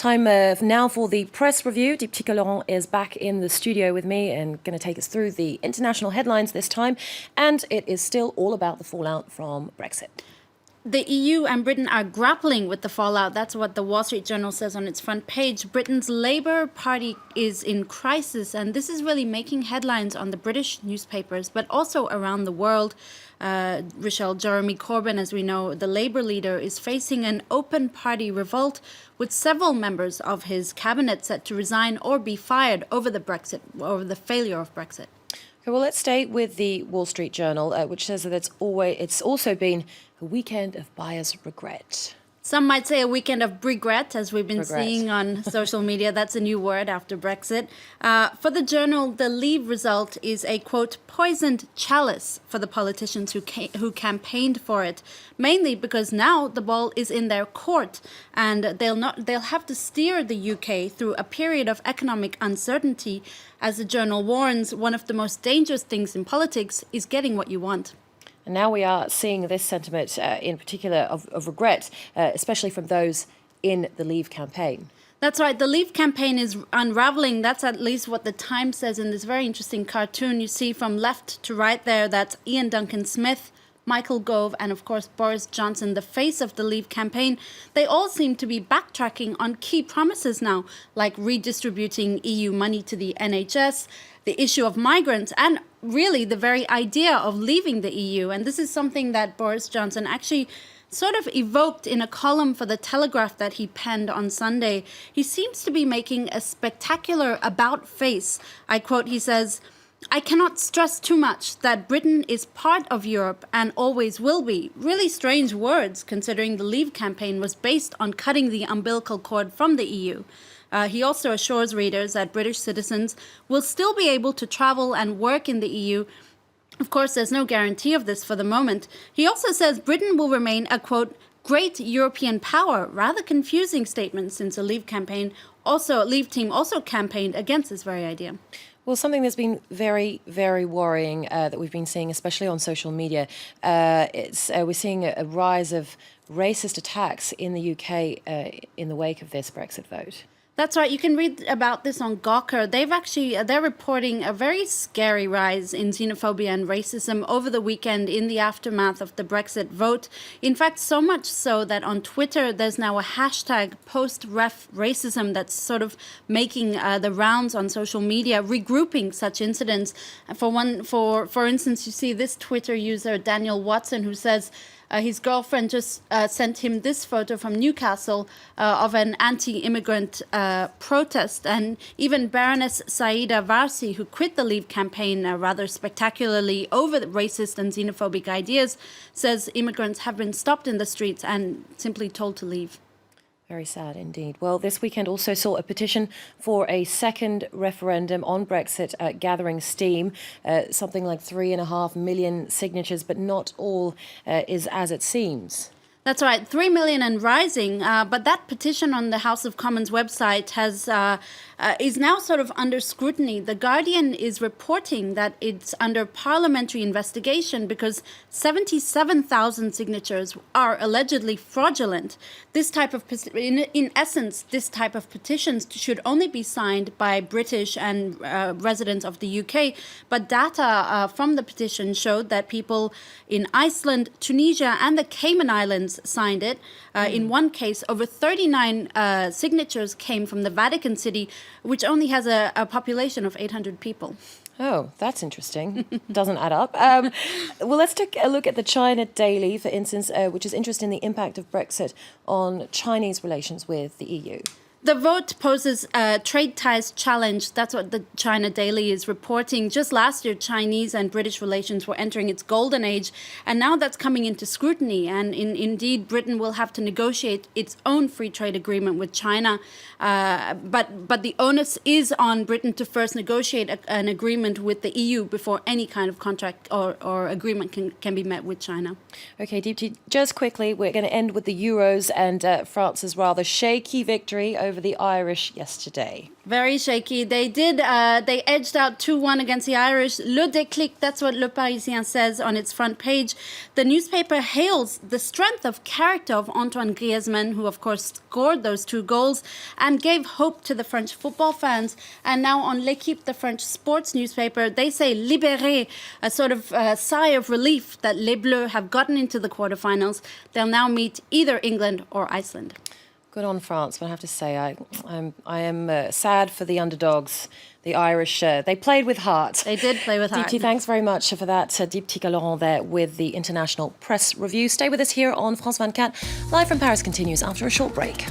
Time now for the press review. Diptyque Laurent is back in the studio with me and going to take us through the international headlines this time. And it is still all about the fallout from Brexit. The EU and Britain are grappling with the fallout. That's what the Wall Street Journal says on its front page. Britain's Labour Party is in crisis, and this is really making headlines on the British newspapers, but also around the world. Rochelle, Jeremy Corbyn, as we know, the Labour leader, is facing an open party revolt with several members of his cabinet set to resign or be fired over the failure of Brexit. Okay, well, let's stay with the Wall Street Journal, which says that it's also been a weekend of buyer's regret. Some might say a weekend of Bregret, as we've been seeing on social media. That's a new word after Brexit. For the Journal, the Leave result is a, quote, poisoned chalice for the politicians who campaigned for it, mainly because now the ball is in their court and they'll have to steer the UK through a period of economic uncertainty. As the Journal warns, one of the most dangerous things in politics is getting what you want. And now we are seeing this sentiment in particular of regret, especially from those in the Leave campaign. That's right. The Leave campaign is unraveling. That's at least what the Times says in this very interesting cartoon. You see from left to right there, that's Ian Duncan Smith, Michael Gove, and of course Boris Johnson, the face of the Leave campaign. They all seem to be backtracking on key promises now, like redistributing EU money to the NHS, the issue of migrants, and really the very idea of leaving the EU. And this is something that Boris Johnson actually sort of evoked in a column for The Telegraph that he penned on Sunday. He seems to be making a spectacular about face. I quote, he says, "I cannot stress too much that Britain is part of Europe and always will be." Really strange words, considering the Leave campaign was based on cutting the umbilical cord from the EU. He also assures readers that British citizens will still be able to travel and work in the EU. Of course, there's no guarantee of this for the moment. He also says Britain will remain a, quote, great European power. Rather confusing statement, since the Leave team also campaigned against this very idea. Well, something that's been very, very worrying that we've been seeing, especially on social media, we're seeing a rise of racist attacks in the UK in the wake of this Brexit vote. That's right. You can read about this on Gawker. They're reporting a very scary rise in xenophobia and racism over the weekend in the aftermath of the Brexit vote. In fact, so much so that on Twitter, there's now a hashtag post-ref racism that's sort of making the rounds on social media, regrouping such incidents. For instance, you see this Twitter user, Daniel Watson, who says, his girlfriend just sent him this photo from Newcastle of an anti-immigrant protest. And even Baroness Saida Varsi, who quit the Leave campaign rather spectacularly over the racist and xenophobic ideas, says immigrants have been stopped in the streets and simply told to leave. Very sad indeed. Well, this weekend also saw a petition for a second referendum on Brexit gathering steam, something like 3.5 million signatures, but not all is as it seems. That's right, 3 million and rising. But that petition on the House of Commons website is now sort of under scrutiny. The Guardian is reporting that it's under parliamentary investigation because 77,000 signatures are allegedly fraudulent. This type of, in essence, this type of petitions should only be signed by British and residents of the UK. But data from the petition showed that people in Iceland, Tunisia, and the Cayman Islands signed it. In one case, over 39 signatures came from the Vatican City, which only has a population of 800 people. Oh, that's interesting. Doesn't add up. Well, let's take a look at the China Daily, for instance, which is interested in the impact of Brexit on Chinese relations with the EU. The vote poses a trade ties challenge. That's what the China Daily is reporting. Just last year, Chinese and British relations were entering its golden age, and now that's coming into scrutiny. And indeed, Britain will have to negotiate its own free trade agreement with China. But the onus is on Britain to first negotiate an agreement with the EU before any kind of contract or agreement can be met with China. Okay, Diptyque, just quickly, we're going to end with the Euros and France's rather shaky victory over over the Irish yesterday. Very shaky. They did. They edged out 2-1 against the Irish. Le déclic, that's what Le Parisien says on its front page. The newspaper hails the strength of character of Antoine Griezmann, who of course scored those 2 goals, and gave hope to the French football fans. And now on L'Équipe, the French sports newspaper, they say libéré, a sort of sigh of relief that Les Bleus have gotten into the quarterfinals. They'll now meet either England or Iceland. Good on France, but I have to say I am sad for the underdogs, the Irish. They played with heart. They did play with heart. Dipti, thanks very much for that. Dipti Laurent there with the International Press Review. Stay with us here on France 24. Live from Paris continues after a short break.